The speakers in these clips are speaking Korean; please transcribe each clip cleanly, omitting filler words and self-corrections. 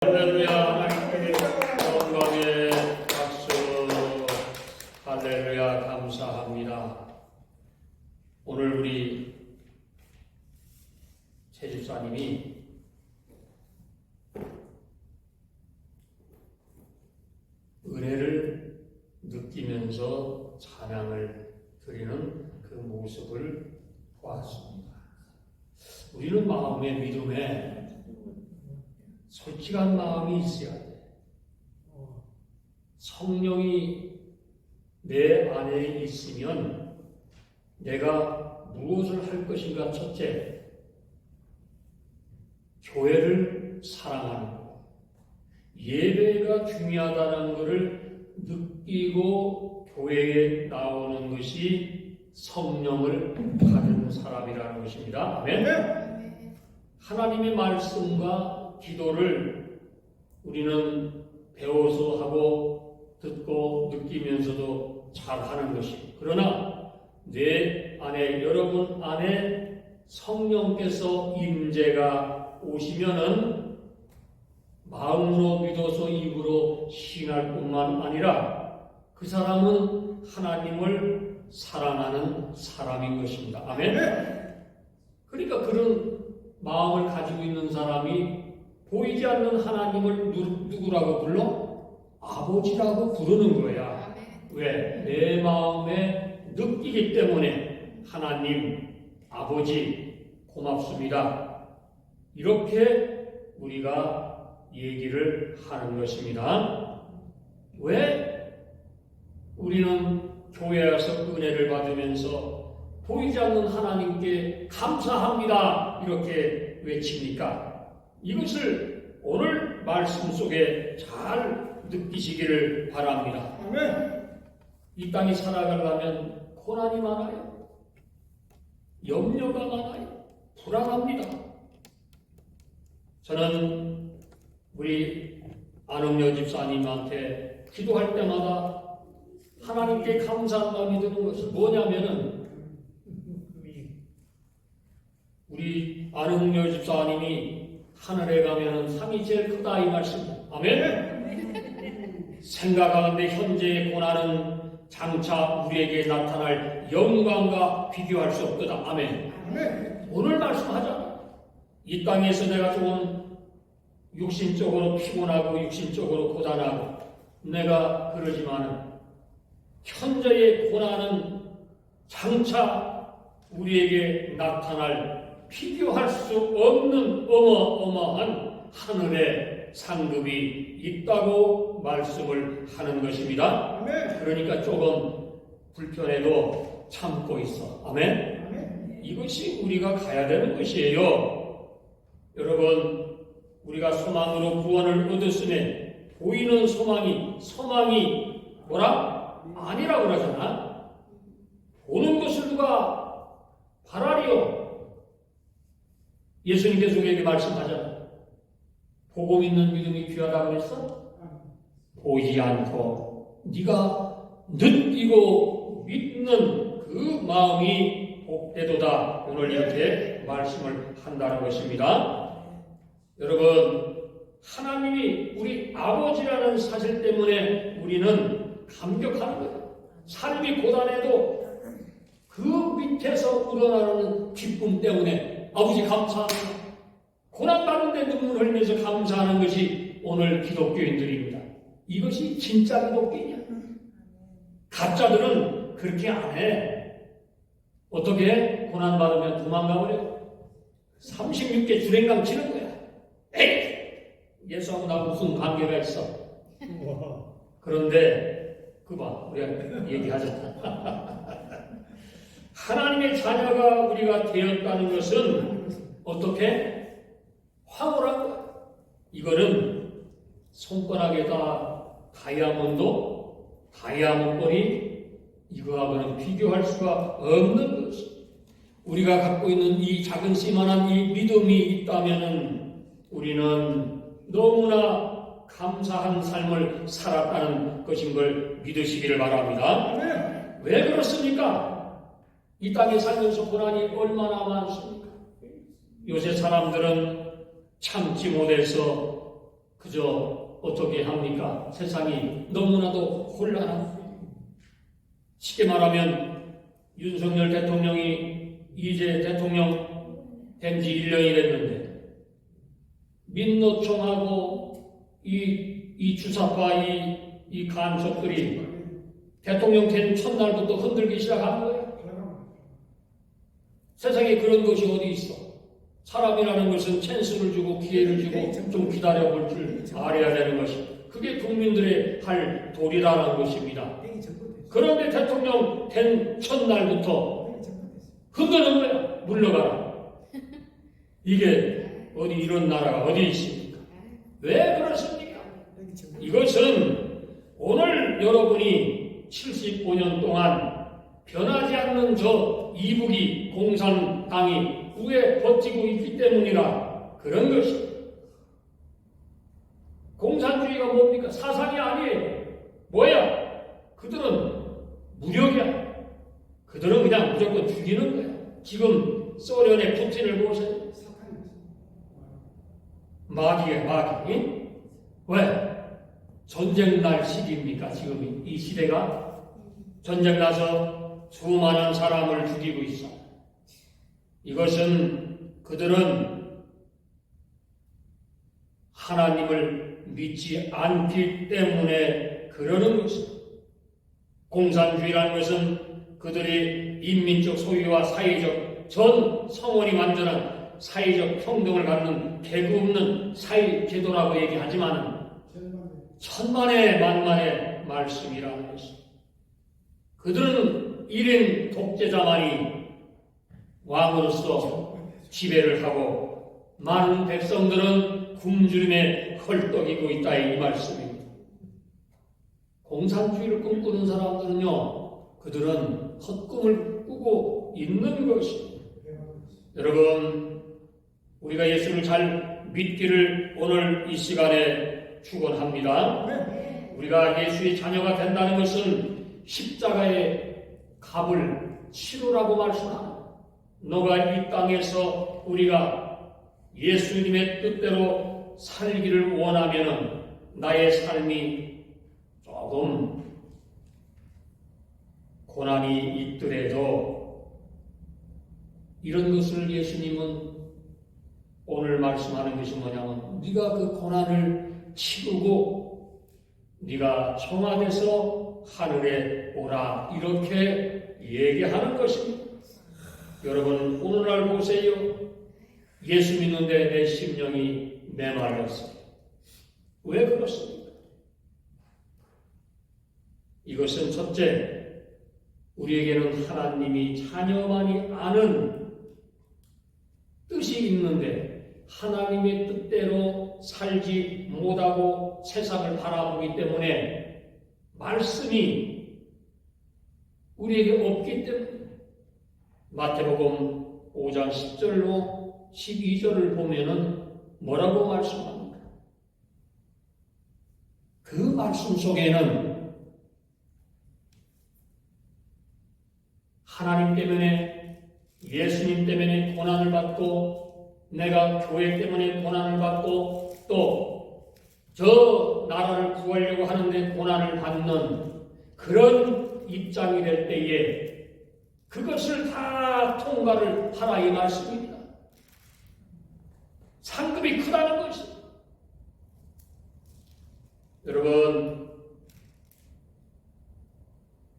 할렐루야. 하나님께 영광의 박수. 할렐루야. 감사합니다. 오늘 우리 최 집사님이 은혜를 느끼면서 찬양을 드리는 그 모습을 보았습니다. 우리는 마음의 믿음에 솔직한 마음이 있어야 돼. 성령이 내 안에 있으면 내가 무엇을 할 것인가. 첫째, 교회를 사랑하는 것. 예배가 중요하다는 것을 느끼고 교회에 나오는 것이 성령을 받은 사람이라는 것입니다. 아멘. 하나님의 말씀과 기도를 우리는 배워서 하고 듣고 느끼면서도 잘하는 것이, 그러나 내 안에, 여러분 안에 성령께서 임재가 오시면은 마음으로 믿어서 입으로 시인할 뿐만 아니라 그 사람은 하나님을 사랑하는 사람인 것입니다. 아멘. 그러니까 그런 마음을 가지고 있는 사람이 보이지 않는 하나님을 누구라고 불러? 아버지라고 부르는 거야. 왜? 내 마음에 느끼기 때문에 하나님, 아버지, 고맙습니다. 이렇게 우리가 얘기를 하는 것입니다. 왜 우리는 교회에 와서 은혜를 받으면서 보이지 않는 하나님께 감사합니다 이렇게 외칩니까? 이것을 오늘 말씀 속에 잘 느끼시기를 바랍니다. 이 땅에 살아가려면 고난이 많아요. 염려가 많아요. 불안합니다. 저는 우리 안흥여 집사님한테 기도할 때마다 하나님께 감사한 마음이 드는 것은 뭐냐면은, 우리 안흥여 집사님이 하늘에 가면은 상이 제일 크다 이 말씀입니다. 아멘. 생각하는데 현재의 고난은 장차 우리에게 나타날 영광과 비교할 수 없도다. 아멘. 오늘 말씀하자. 이 땅에서 내가 조금 육신적으로 피곤하고 육신적으로 고단하고 내가 그러지만은 현재의 고난은 장차 우리에게 나타날 비교할 수 없는 어마어마한 하늘의 상급이 있다고 말씀을 하는 것입니다. 아멘. 그러니까 조금 불편해도 참고 있어. 아멘. 아멘. 이것이 우리가 가야 되는 것이에요. 여러분, 우리가 소망으로 구원을 얻었으면 보이는 소망이 뭐라? 아니라고 그러잖아. 보는 것을 누가 바라리요? 예수님께서 우리에게 말씀하잖아요. 보고 믿는 믿음이 귀하다고 했어? 보이지 않고 네가 느끼고 믿는 그 마음이 복되도다. 오늘 이렇게 말씀을 한다는 것입니다. 여러분, 하나님이 우리 아버지라는 사실 때문에 우리는 감격하는 거예요. 삶이 고단해도 그 밑에서 우러나오는 기쁨 때문에 아버지 감사합니다. 고난 가운데 눈물 흘리면서 감사하는 것이 오늘 기독교인들입니다. 이것이 진짜 기독교냐? 가짜들은 그렇게 안 해. 어떻게 해? 고난 받으면 도망가버려. 36개 주랭강 치는 거야. 에이! 예수하고 나 무슨 관계가 있어? 그런데 그봐, 우리가 얘기하잖아. 하나님의 자녀가 우리가 되었다는 것은 어떻게? 황홀한 거야. 이거는 손가락에다 다이아몬드걸이 이거하고는 비교할 수가 없는 것이. 우리가 갖고 있는 이 작은 씨만한 이 믿음이 있다면은 우리는 너무나 감사한 삶을 살았다는 것인 걸 믿으시기를 바랍니다. 왜 그렇습니까? 이 땅에 살면서 고난이 얼마나 많습니까? 요새 사람들은 참지 못해서 그저 어떻게 합니까? 세상이 너무나도 혼란하고 쉽게 말하면 윤석열 대통령이 이제 대통령 된 지 1년이 됐는데 민노총하고 이 주사파 이 간첩들이 대통령 된 첫날부터 흔들기 시작하는 거예요. 세상에 그런 것이 어디 있어? 사람이라는 것은 찬스를 주고 기회를 주고 좀 기다려볼 줄 알아야 되는 것이 그게 국민들의 할 도리라는 것입니다. 그런데 대통령 된 첫날부터 흔드는 거야. 물러가라. 이게 어디 이런 나라가 어디 있습니까? 왜 그렇습니까? 이것은 오늘 여러분이 75년 동안 변하지 않는 저 이북이 공산당이 후에 버티고 있기 때문이라 그런 것이 공산주의가 뭡니까? 사상이 아니에요. 뭐야? 그들은 무력이야. 그들은 그냥 무조건 죽이는 거야. 지금 소련의 푸틴을 보세요. 마귀야 마귀. 응? 왜? 전쟁 날 시기입니까? 지금 이 시대가 전쟁 나서 수많은 사람을 죽이고 있어. 이것은 그들은 하나님을 믿지 않기 때문에 그러는 것입니다. 공산주의라는 것은 그들이 인민적 소유와 사회적 전 성원이 완전한 사회적 평등을 갖는 개그 없는 사회 제도라고 얘기하지만 천만의 만만의 말씀이라는 것입니다. 그들은 1인 독재자만이 왕으로서 지배를 하고 많은 백성들은 굶주림에 헐떡이고 있다 이 말씀입니다. 공산주의를 꿈꾸는 사람들은요, 그들은 헛꿈을 꾸고 있는 것입니다. 여러분, 우리가 예수를 잘 믿기를 오늘 이 시간에 축원합니다. 우리가 예수의 자녀가 된다는 것은 십자가의 값을 치르라고 말씀합니다. 너가 이 땅에서 우리가 예수님의 뜻대로 살기를 원하면은 나의 삶이 조금 고난이 있더라도 이런 것을 예수님은 오늘 말씀하는 것이 뭐냐면 네가 그 고난을 치르고 네가 청와대에서 하늘에 오라 이렇게 얘기하는 것입니다. 여러분 오늘날 보세요. 예수 믿는데 내 심령이 메말랐어요. 왜 그렇습니까? 이것은 첫째, 우리에게는 하나님이 자녀만이 아는 뜻이 있는데 하나님의 뜻대로 살지 못하고 세상을 바라보기 때문에 말씀이 우리에게 없기 때문에 마태복음 5장 10절로 12절을 보면은 뭐라고 말씀합니까? 그 말씀 속에는 하나님 때문에 예수님 때문에 고난을 받고 내가 교회 때문에 고난을 받고 또 저 나라를 구하려고 하는데 고난을 받는 그런 입장이 될 때에 그것을 다 통과를 하라 이 말씀입니다. 상급이 크다는 것이. 여러분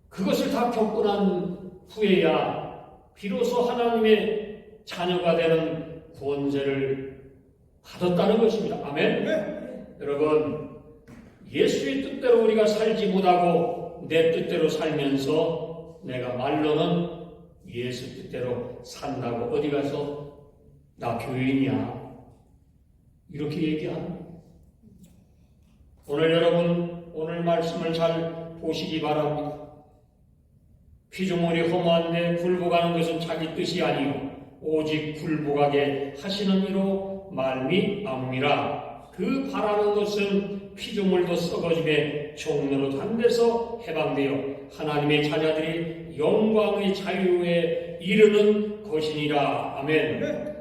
그것을 다 겪고 난 후에야 비로소 하나님의 자녀가 되는 권세를 받았다는 것입니다. 아멘? 네. 여러분 예수의 뜻대로 우리가 살지 못하고 내 뜻대로 살면서 내가 말로는 예수 뜻대로 산다고 어디 가서 나 교인이야 이렇게 얘기합니다. 오늘 여러분 오늘 말씀을 잘 보시기 바랍니다. 피조물이 허무한데 굴복하는 것은 자기 뜻이 아니요 오직 굴복하게 하시는 이로 말미암으리라. 그 바라는 것은 피조물도 썩어짐에 종로로 단데서 해방되어 하나님의 자녀들이 영광의 자유에 이르는 것이니라. 아멘.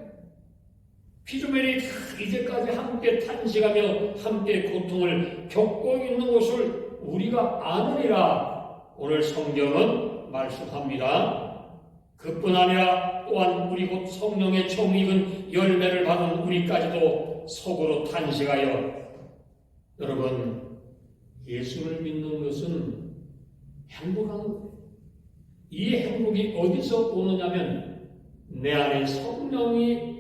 피조물이 다 이제까지 함께 탄식하며 함께 고통을 겪고 있는 것을 우리가 아느니라 오늘 성경은 말씀합니다. 그뿐 아니라 또한 우리 곧 성령의 처음 익은 열매를 받은 우리까지도 속으로 탄식하여 여러분 예수를 믿는 것은 행복한 거예요. 이 행복이 어디서 오느냐면 내 안에 성령이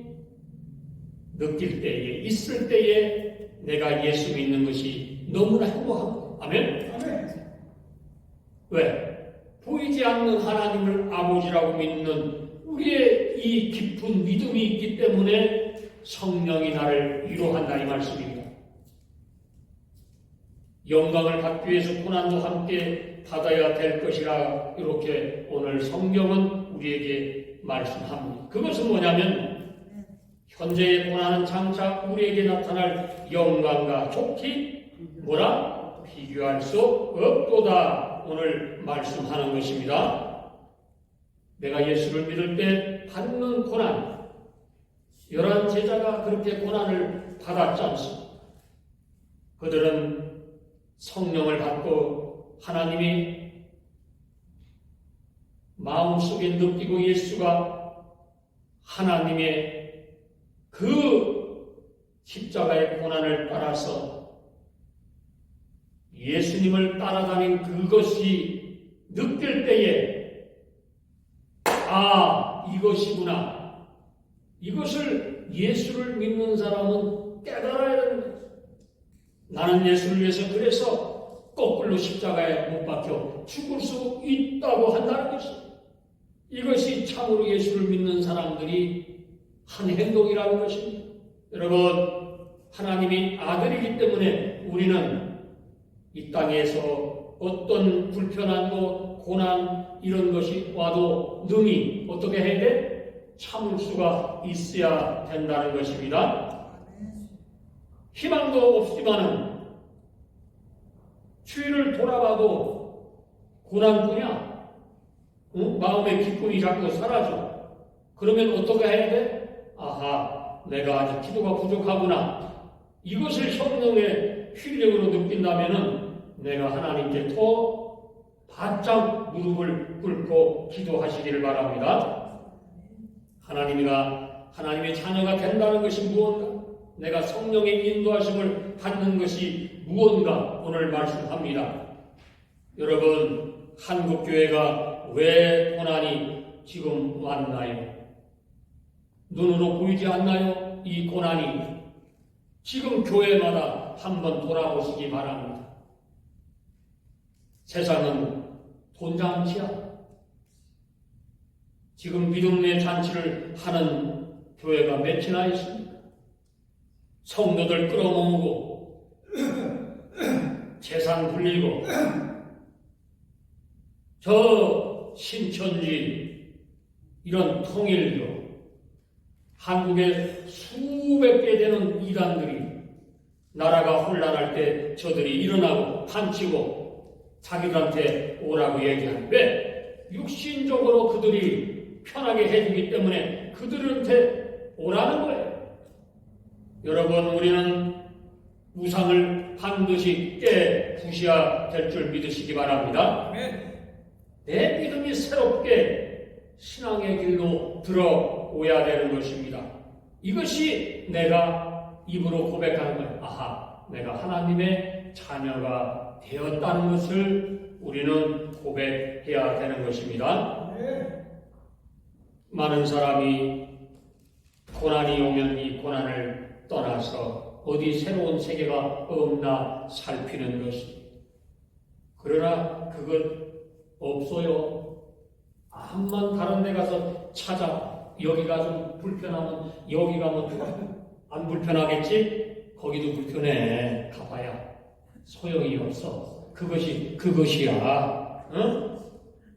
느낄 때에 있을 때에 내가 예수 믿는 것이 너무나 행복한 거예요. 아멘? 아멘. 왜? 보이지 않는 하나님을 아버지라고 믿는 우리의 이 깊은 믿음이 있기 때문에 성령이 나를 위로한다 이 말씀입니다. 영광을 받기 위해서 고난도 함께 받아야 될 것이라 이렇게 오늘 성경은 우리에게 말씀합니다. 그것은 뭐냐면 현재의 고난은 장차 우리에게 나타날 영광과 좋기 뭐라? 비교할 수 없도다 오늘 말씀하는 것입니다. 내가 예수를 믿을 때 받는 고난 11 제자가 그렇게 고난을 받았지 않습니까? 그들은 성령을 받고 하나님이 마음속에 느끼고 예수가 하나님의 그 십자가의 고난을 따라서 예수님을 따라다닌 그것이 느낄 때에 이것이구나. 이것을 예수를 믿는 사람은 깨달아야 되는 거예요. 나는 예수를 위해서 그래서 거꾸로 십자가에 못 박혀 죽을 수 있다고 한다는 것입니다. 이것이 참으로 예수를 믿는 사람들이 한 행동이라는 것입니다. 여러분, 하나님이 아들이기 때문에 우리는 이 땅에서 어떤 불편한 것, 고난 이런 것이 와도 능히 어떻게 해야 돼? 참을 수가 있어야 된다는 것입니다. 희망도 없지만은 주위를 돌아봐도 고난뿐이야. 마음의 기쁨이 자꾸 사라져. 그러면 어떻게 해야 돼? 내가 아직 기도가 부족하구나. 이것을 성령의 필력으로 느낀다면은 내가 하나님께 더 바짝 무릎을 꿇고 기도하시기를 바랍니다. 하나님의 자녀가 된다는 것이 무언가? 내가 성령의 인도하심을 받는 것이 무언가 오늘 말씀합니다. 여러분, 한국교회가 왜 고난이 지금 왔나요? 눈으로 보이지 않나요? 이 고난이. 지금 교회마다 한번 돌아보시기 바랍니다. 세상은 돈잔치야. 지금 믿음의 잔치를 하는 교회가 몇이나 있습니까? 성도들 끌어모으고 재산 불리고 저 신천지 이런 통일교 한국에 수백 개 되는 이단들이 나라가 혼란할 때 저들이 일어나고 판치고 자기들한테 오라고 얘기하는 왜? 육신적으로 그들이 편하게 해주기 때문에 그들한테 오라는 거예요. 여러분, 우리는 우상을 반드시 부셔야 될 줄 믿으시기 바랍니다. 내 믿음이 새롭게 신앙의 길로 들어오야 되는 것입니다. 이것이 내가 입으로 고백하는 거예요. 내가 하나님의 자녀가 되었다는 것을 우리는 고백해야 되는 것입니다. 많은 사람이 고난이 오면 이 고난을 떠나서 어디 새로운 세계가 없나 살피는 것입니다. 그러나 그것 없어요. 암만 다른 데 가서 찾아. 여기가 좀 불편하면 여기 가면 좋아. 안 불편하겠지? 거기도 불편해. 가봐야 소용이 없어. 그것이야. 응?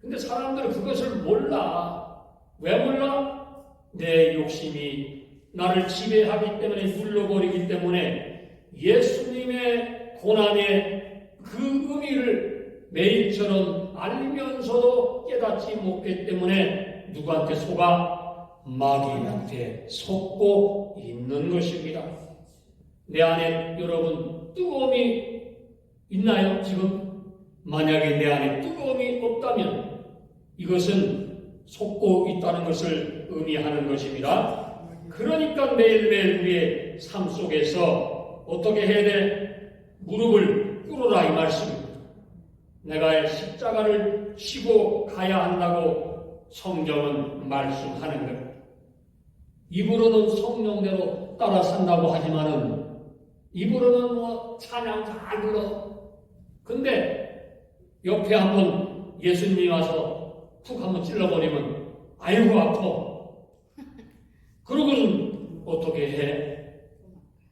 근데 사람들은 그것을 몰라. 왜 몰라? 내 욕심이 나를 지배하기 때문에 눌러버리기 때문에 예수님의 고난의 그 의미를 매일처럼 알면서도 깨닫지 못했기 때문에 누구한테 속아? 마귀한테 속고 있는 것입니다. 내 안에 여러분 뜨거움이 있나요? 지금 만약에 내 안에 뜨거움이 없다면 이것은 속고 있다는 것을 의미하는 것입니다. 그러니까 매일매일 우리의 삶 속에서 어떻게 해야 돼? 무릎을 꿇어라 이 말씀입니다. 내가 십자가를 지고 가야 한다고 성경은 말씀하는 거예요. 입으로는 성령대로 따라 산다고 하지만은 입으로는 뭐 찬양 잘 불러. 근데 옆에 한번 예수님이 와서 푹 한번 찔러버리면 아이고 아파. 그러고는 어떻게 해?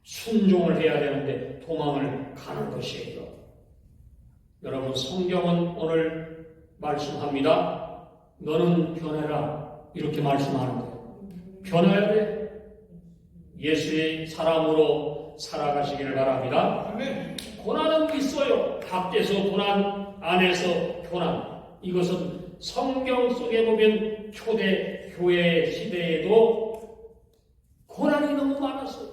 순종을 해야 되는데 도망을 가는 것이에요. 여러분 성경은 오늘 말씀합니다. 너는 변해라 이렇게 말씀하는 거예요. 변해야 돼. 예수의 사람으로 살아가시기를 바랍니다. 고난은 있어요. 밖에서 고난, 안에서 고난. 이것은 성경 속에 보면 초대 교회 시대에도 고난이 너무 많았어요.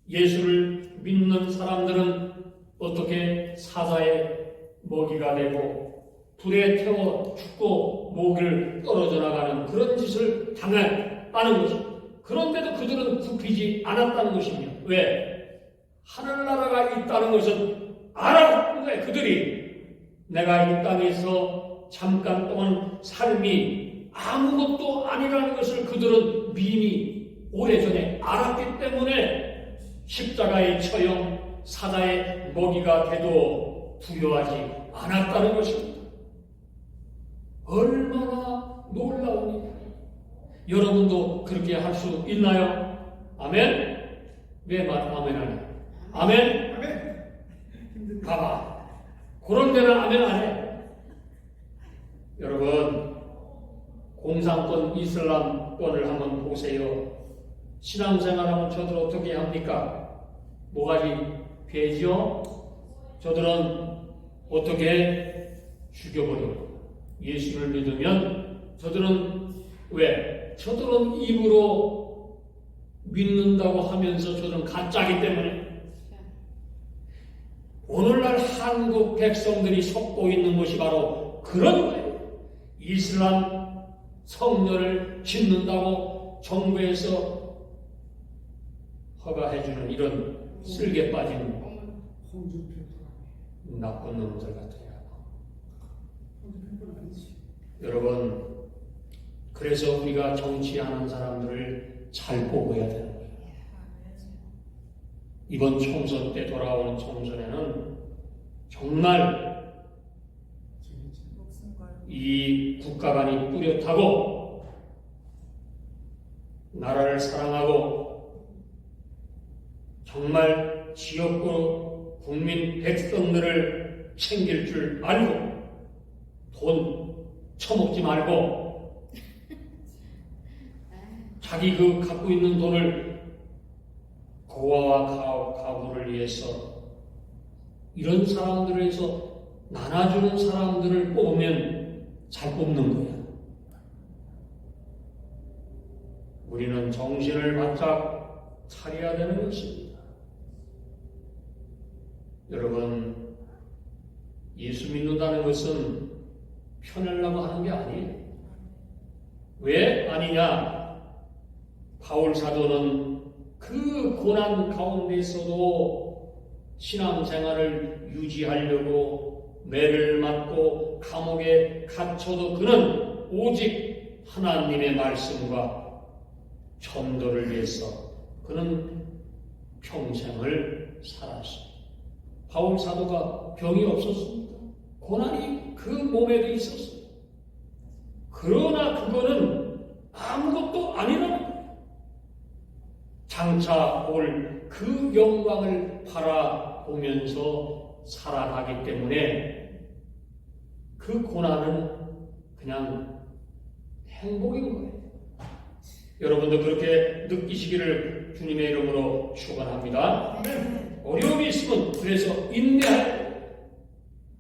예수를 믿는 사람들은 어떻게 사자의 먹이가 되고 불에 태워 죽고 목을 떨어져 나가는 그런 짓을 당했다는 것입니다. 그런데도 그들은 굽히지 않았다는 것입니다. 왜? 하늘나라가 있다는 것은 알았던 거예요. 그들이 내가 이 땅에서 잠깐 동안 삶이 아무것도 아니라는 것을 그들은 이미 오래전에 알았기 때문에 십자가의 처형, 사자의 먹이가 돼도 두려워하지 않았다는 것입니다. 얼마나 놀라운 일이에요. 여러분도 그렇게 할 수 있나요? 아멘? 왜 아멘 안 해? 아멘? 아멘? 봐봐. 그런 데는 아멘 안 해. 여러분, 공산권, 이슬람권을 한번 보세요. 신앙생활하면 저들 어떻게 합니까? 뭐가지 배죠? 저들은 어떻게 죽여버리고 예수를 믿으면 저들은 왜? 저들은 입으로 믿는다고 하면서 저들은 가짜기 때문에 오늘날 한국 백성들이 속고 있는 것이 바로 그런 거예요. 이슬람 성녀를 짓는다고 정부에서 허가해주는 이런 쓸개 빠진 나쁜 놈들 같아요. 여러분, 그래서 우리가 정치하는 사람들을 잘 보고해야 되는 거예요. 이번 총선 때 돌아오는 총선에는 정말 이 국가관이 뚜렷하고 나라를 사랑하고 정말 지역구 국민 백성들을 챙길 줄 알고 돈 처먹지 말고 자기 그 갖고 있는 돈을 고아와 가구를 위해서 이런 사람들을 해서 나눠주는 사람들을 뽑으면 잘 뽑는 거야. 우리는 정신을 바짝 차려야 되는 것입니다. 여러분, 예수 믿는다는 것은 편하려고 하는 게 아니에요. 왜 아니냐? 바울 사도는 그 고난 가운데서도 신앙생활을 유지하려고 매를 맞고 감옥에 갇혀도 그는 오직 하나님의 말씀과 전도를 위해서 그는 평생을 살았습니다. 바울 사도가 병이 없었습니다. 고난이 그 몸에도 있었어요. 그러나 그거는 아무것도 아니라는 거예요. 장차 올 그 영광을 바라보면서 살아가기 때문에 그 고난은 그냥 행복인 거예요. 여러분도 그렇게 느끼시기를 주님의 이름으로 축원합니다. 어려움이 있으면 그래서 인내하라.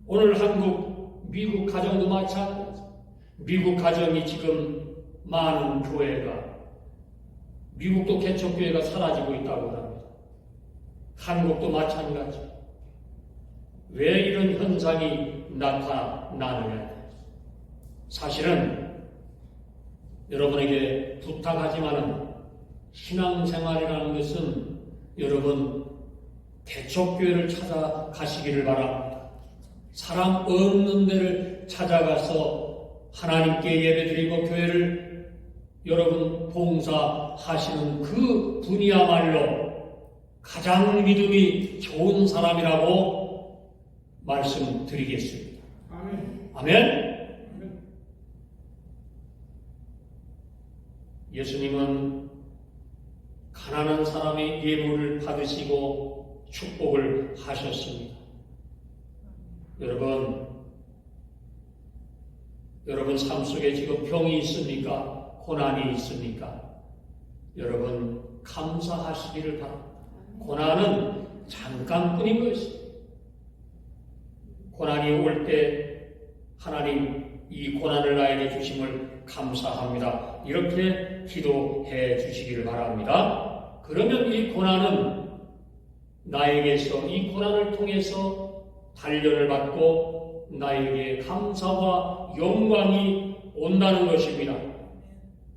오늘 한국, 미국 가정도 마찬가지. 미국 가정이 지금 많은 교회가 미국도 개척교회가 사라지고 있다고 합니다. 한국도 마찬가지. 왜 이런 현상이 나타나느냐? 사실은 여러분에게 부탁하지만은 신앙생활이라는 것은 여러분 개척교회를 찾아가시기를 바랍니다. 사람 없는 데를 찾아가서 하나님께 예배드리고 교회를 여러분 봉사하시는 그 분이야말로 가장 믿음이 좋은 사람이라고 말씀드리겠습니다. 아멘. 아멘. 예수님은 가난한 사람의 예물을 받으시고 축복을 하셨습니다. 여러분 삶 속에 지금 병이 있습니까? 고난이 있습니까? 여러분 감사하시기를 바랍니다. 고난은 잠깐뿐인 것입니다. 고난이 올 때 하나님 이 고난을 나에게 주심을 감사합니다. 이렇게 기도해 주시기를 바랍니다. 그러면 이 고난은 나에게서 이 고난을 통해서 단련을 받고 나에게 감사와 영광이 온다는 것입니다.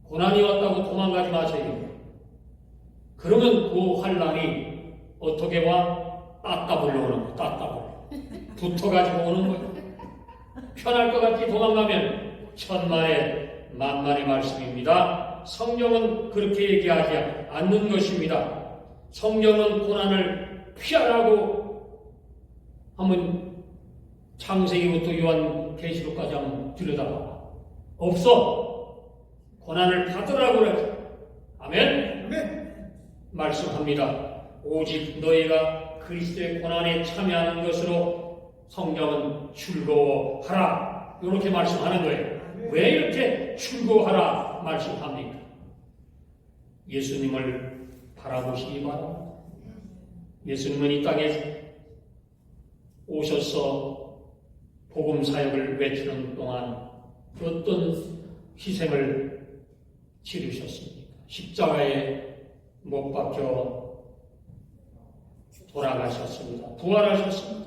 고난이 왔다고 도망가지 마세요. 그러면 그 환난이 어떻게 와? 따따블로 오는 거예요. 따따블로. 붙어가지고 오는 거예요. 편할 것 같이 도망가면 천만의 만만의 말씀입니다. 성경은 그렇게 얘기하지 않는 것입니다. 성경은 고난을 피하라고 한번 창세기부터 요한계시록까지 한번 들여다봐. 없어. 고난을 받으라고 그래. 아멘? 아멘. 말씀합니다. 오직 너희가 그리스도의 고난에 참여하는 것으로 성경은 즐거워하라. 이렇게 말씀하는 거예요. 왜 이렇게 즐거워하라 말씀합니까? 예수님을 바라보시기 바랍니다. 예수님은 이 땅에 오셔서 복음 사역을 외치는 동안 어떤 희생을 치르셨습니까? 십자가에 못 박혀 돌아가셨습니다. 부활하셨습니다.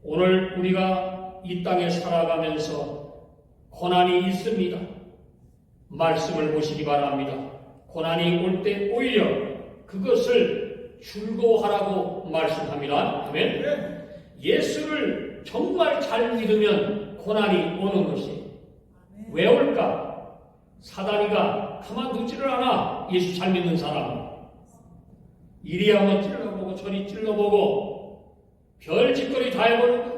오늘 우리가 이 땅에 살아가면서 고난이 있습니다. 말씀을 보시기 바랍니다. 고난이 올 때 오히려 그것을 즐거워하라고 말씀합니다. 아멘. 예수를 정말 잘 믿으면 고난이 오는 것이 왜 올까? 사단이가 가만두지를 않아. 예수 잘 믿는 사람은 이리 한번 찔러보고 저리 찔러보고 별 짓거리 다 해버리고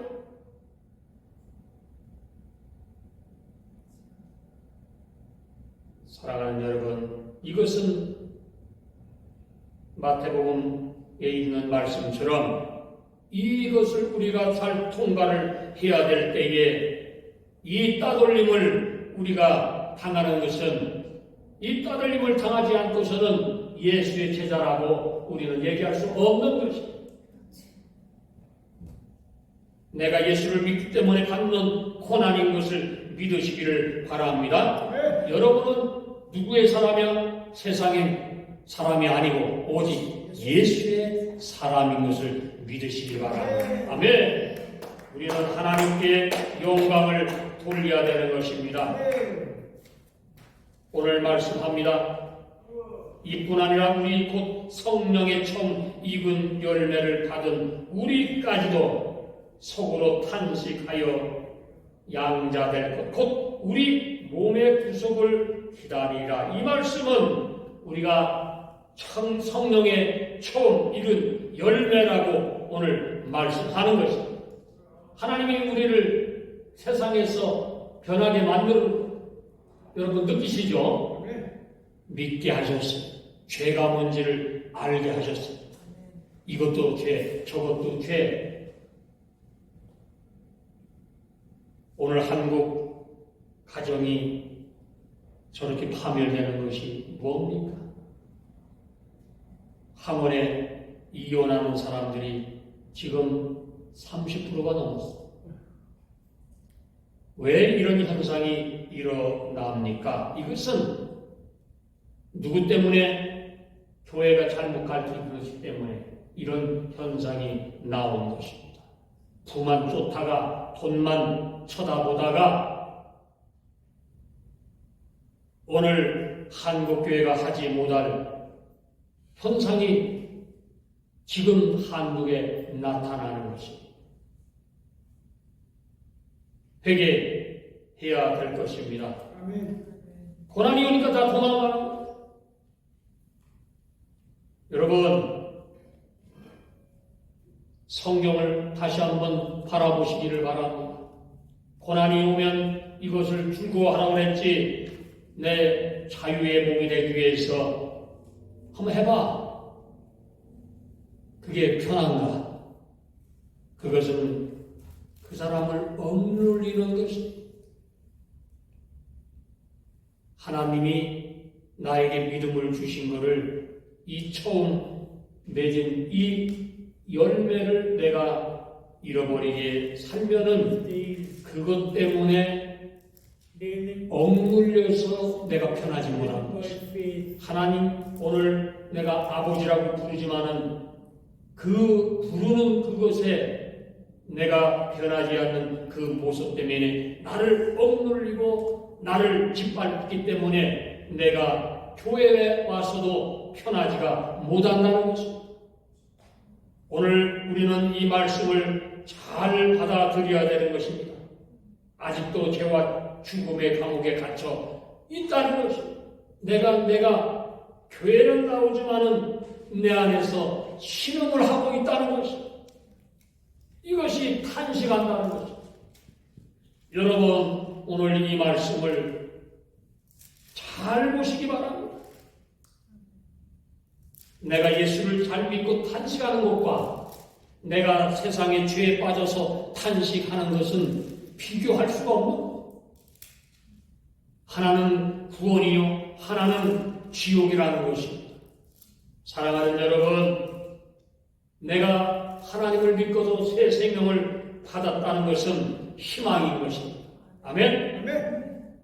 사랑하는 여러분, 이것은 마태복음에 있는 말씀처럼 이것을 우리가 잘 통과를 해야 될 때에 이 따돌림을 우리가 당하는 것은 이 따돌림을 당하지 않고서는 예수의 제자라고 우리는 얘기할 수 없는 것입니다. 내가 예수를 믿기 때문에 받는 고난인 것을 믿으시기를 바랍니다. 여러분은 누구의 사람이야? 세상의 사람이 아니고 오직 예수의 사람인 것을 믿으시기 바랍니다. 아멘. 우리는 하나님께 영광을 돌려야 되는 것입니다. 오늘 말씀합니다. 이뿐 아니라 우리 곧 성령의 청 익은 열매를 받은 우리까지도 속으로 탄식하여 양자될 것 곧 우리 몸의 구속을 기다리라. 이 말씀은 우리가 성령의 처음 익은 열매라고 오늘 말씀하는 것입니다. 하나님이 우리를 세상에서 변하게 만드는 여러분 느끼시죠? 믿게 하셨어요. 죄가 뭔지를 알게 하셨어요. 이것도 죄, 저것도 죄. 오늘 한국 가정이 저렇게 파멸되는 것이 뭡니까? 학원에 이혼하는 사람들이 지금 30%가 넘었어요. 왜 이런 현상이 일어납니까? 이것은 누구 때문에? 교회가 잘못 가르친 것이기 때문에 이런 현상이 나온 것입니다. 부만 쫓다가 돈만 쳐다보다가 오늘 한국교회가 하지 못할 현상이 지금 한국에 나타나는 것입니다. 회개해야 될 것입니다. 아멘. 고난이 오니까 다 도망가는 거예요. 여러분, 성경을 다시 한번 바라보시기를 바랍니다. 고난이 오면 이것을 즐거워하라고 했지, 내 자유의 몸이 되기 위해서 한번 해봐. 그게 편한가? 그것은 그 사람을 억눌리는 것입니다. 하나님이 나에게 믿음을 주신 것을 이 처음 맺은 이 열매를 내가 잃어버리게 살면은 그것 때문에 억눌려서 내가 편하지 못하는 것입니다. 하나님, 오늘 내가 아버지라고 부르지만은 그 부르는 그것에 내가 변하지 않는 그 모습 때문에 나를 억눌리고 나를 짓밟기 때문에 내가 교회에 와서도 편하지가 못한다는 것입니다. 오늘 우리는 이 말씀을 잘 받아들여야 되는 것입니다. 아직도 죄와 죽음의 감옥에 갇혀 있다는 것입니다. 내가 교회는 나오지만은 내 안에서 신음을 하고 있다는 것입니다. 이것이 탄식한다는 것입니다. 여러분, 오늘 이 말씀을 잘 보시기 바랍니다. 내가 예수를 잘 믿고 탄식하는 것과 내가 세상의 죄에 빠져서 탄식하는 것은 비교할 수가 없는 것. 하나는 구원이요, 하나는 지옥이라는 것입니다. 사랑하는 여러분, 내가 하나님을 믿고도 새 생명을 받았다는 것은 희망인 것입니다. 아멘? 아멘.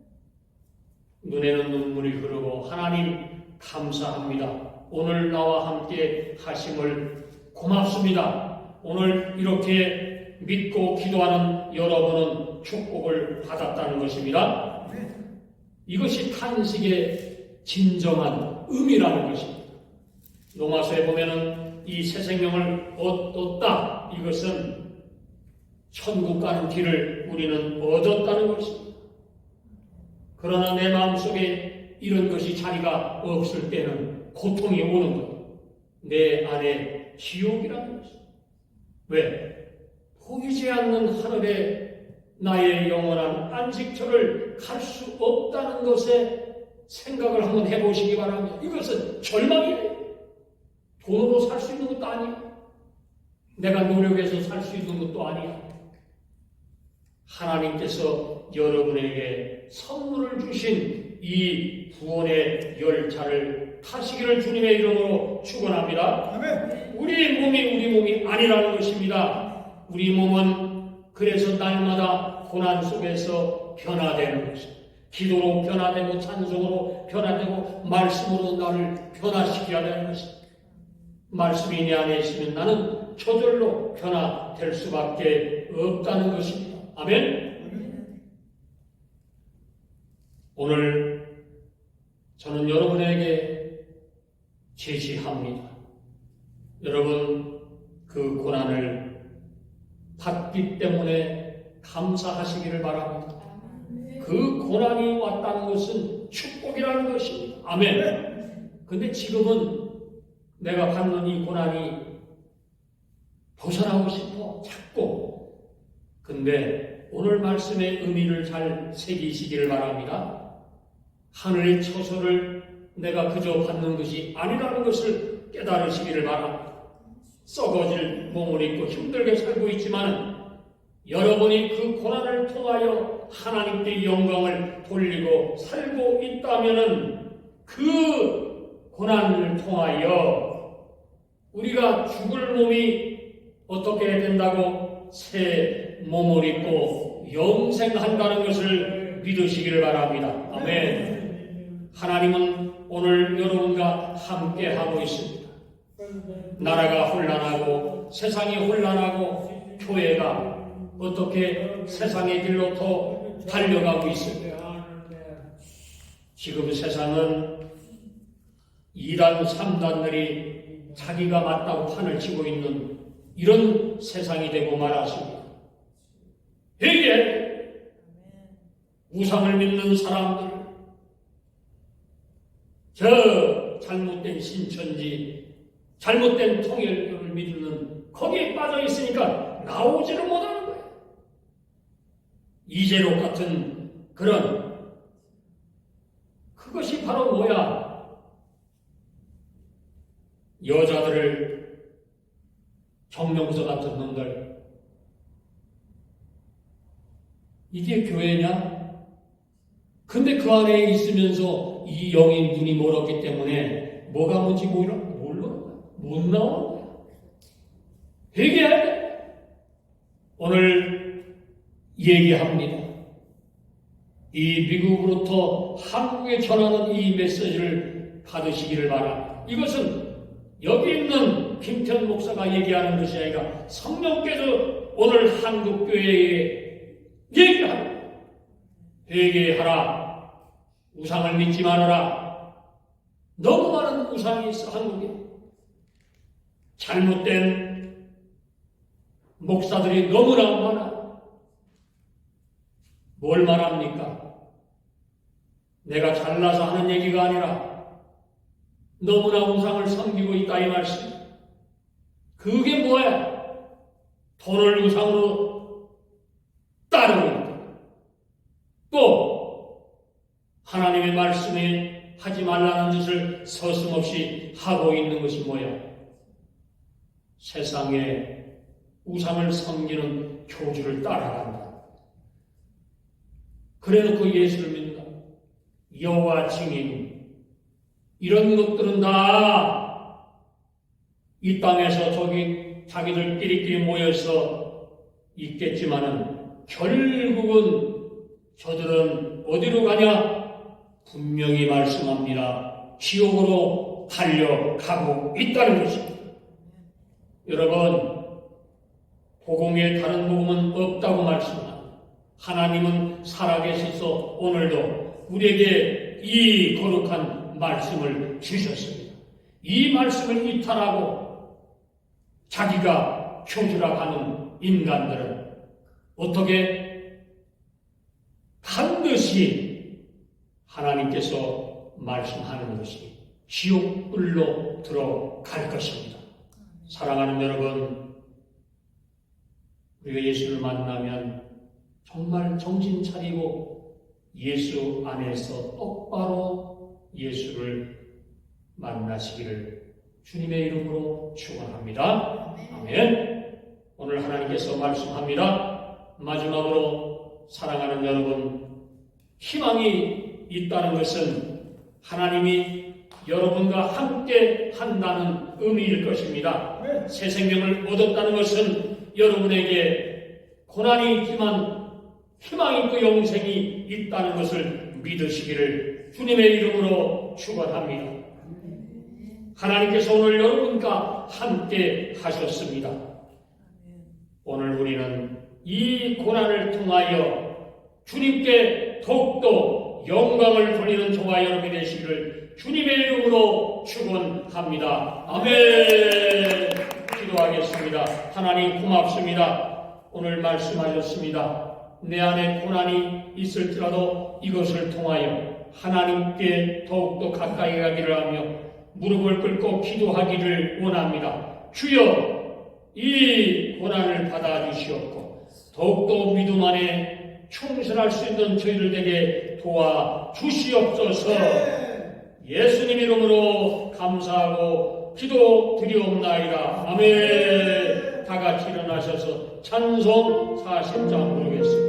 눈에는 눈물이 흐르고 하나님 감사합니다. 오늘 나와 함께 하심을 고맙습니다. 오늘 이렇게 믿고 기도하는 여러분은 축복을 받았다는 것입니다. 이것이 탄식의 진정한 의미라는 것입니다. 로마서에 보면은 이 새 생명을 얻었다. 이것은 천국 가는 길을 우리는 얻었다는 것입니다. 그러나 내 마음속에 이런 것이 자리가 없을 때는 고통이 오는 것. 내 안에 지옥이라는 것입니다. 왜? 보이지 않는 하늘에 나의 영원한 안식처를 갈 수 없다는 것에 생각을 한번 해보시기 바랍니다. 이것은 절망이에요. 돈으로 살 수 있는 것도 아니야. 내가 노력해서 살 수 있는 것도 아니야. 하나님께서 여러분에게 선물을 주신 이 구원의 열차를 타시기를 주님의 이름으로 축원합니다. 아멘. 우리 몸이 아니라는 것입니다. 우리 몸은 그래서 날마다 고난 속에서 변화되는 것입니다. 기도로 변화되고 찬송으로 변화되고 말씀으로 나를 변화시켜야 되는 것입니다. 말씀이 내 안에 있으면 나는 저절로 변화될 수밖에 없다는 것입니다. 아멘. 오늘 저는 여러분에게 제시합니다. 여러분, 그 고난을 받기 때문에 감사하시기를 바랍니다. 그 고난이 왔다는 것은 축복이라는 것입니다. 아멘. 근데 지금은 내가 받는 이 고난이 벗어나고 싶어, 자꾸. 근데 오늘 말씀의 의미를 잘 새기시기를 바랍니다. 하늘의 처소를 내가 그저 받는 것이 아니라는 것을 깨달으시기를 바랍니다. 썩어질 몸을 입고 힘들게 살고 있지만 여러분이 그 고난을 통하여 하나님께 영광을 돌리고 살고 있다면은 그 고난을 통하여 우리가 죽을 몸이 어떻게 된다고? 새 몸을 입고 영생한다는 것을 믿으시기를 바랍니다. 아멘. 하나님은 오늘 여러분과 함께 하고 있습니다. 나라가 혼란하고 세상이 혼란하고 교회가 어떻게 세상의 길로 더 달려가고 있습니다. 지금 세상은 2단, 3단들이 자기가 맞다고 판을 치고 있는 이런 세상이 되고 말았습니다. 회개! 우상을 믿는 사람들, 저 잘못된 신천지, 잘못된 통일교를 믿는 거기에 빠져 있으니까 나오지를 못하는 거예요. 이재록 같은 그런 그것이 바로 뭐야? 여자들을 정명서 같은 놈들, 이게 교회냐? 근데 그 안에 있으면서 이 영의 눈이 멀었기 때문에 뭐가 뭔지 몰라? 못 나오는 거야. 회개해야 돼. 오늘 얘기합니다. 이 미국으로부터 한국에 전하는 이 메시지를 받으시기를 바랍니다. 이것은 여기 있는 김태현 목사가 얘기하는 것이 아니라 성령께서 오늘 한국교회에 얘기합니다. 회개하라. 우상을 믿지 말아라. 너무 많은 우상이 있어, 한국에. 잘못된 목사들이 너무나 많아. 뭘 말합니까? 내가 잘나서 하는 얘기가 아니라 너무나 우상을 섬기고 있다 이 말씀. 그게 뭐야? 돈을 우상으로 따르고 있다. 또 하나님의 말씀에 하지 말라는 짓을 서슴없이 하고 있는 것이 뭐야? 세상에 우상을 섬기는 교주를 따라간다. 그래놓고 예수를 믿는다. 여호와 증인, 이런 것들은 다 이 땅에서 저기 자기들끼리 모여서 있겠지만은 결국은 저들은 어디로 가냐? 분명히 말씀합니다. 지옥으로 달려가고 있다는 것입니다. 여러분, 복음에 다른 복음은 없다고 말씀합니다. 하나님은 살아계셔서 오늘도 우리에게 이 거룩한 말씀을 주셨습니다. 이 말씀을 이탈하고 자기가 교주라 하는 인간들은 어떻게 반드시 하나님께서 말씀하는 것이 지옥불로 들어갈 것입니다. 사랑하는 여러분, 우리가 예수를 만나면 정말 정신 차리고 예수 안에서 똑바로 예수를 만나시기를 주님의 이름으로 축원합니다. 아멘. 오늘 하나님께서 말씀합니다. 마지막으로 사랑하는 여러분, 희망이 있다는 것은 하나님이 여러분과 함께 한다는 의미일 것입니다. 새 생명을 얻었다는 것은 여러분에게 고난이 있지만 희망이 있고 영생이 있다는 것을 믿으시기를 주님의 이름으로 축원합니다. 하나님께서 오늘 여러분과 함께 하셨습니다. 오늘 우리는 이 고난을 통하여 주님께 더욱더 영광을 돌리는 저와 여러분이 되시기를 주님의 이름으로 축원합니다. 아멘. 기도하겠습니다. 하나님 고맙습니다. 오늘 말씀하셨습니다. 내 안에 고난이 있을지라도 이것을 통하여 하나님께 더욱더 가까이 가기를 하며 무릎을 꿇고 기도하기를 원합니다. 주여, 이 고난을 받아주시옵고 더욱더 믿음 안에 충실할 수 있는 저희들 되게 도와주시옵소서. 예수님 이름으로 감사하고 기도드리옵나이다. 아멘. 다 같이 일어나셔서 찬송 40장 부르겠습니다.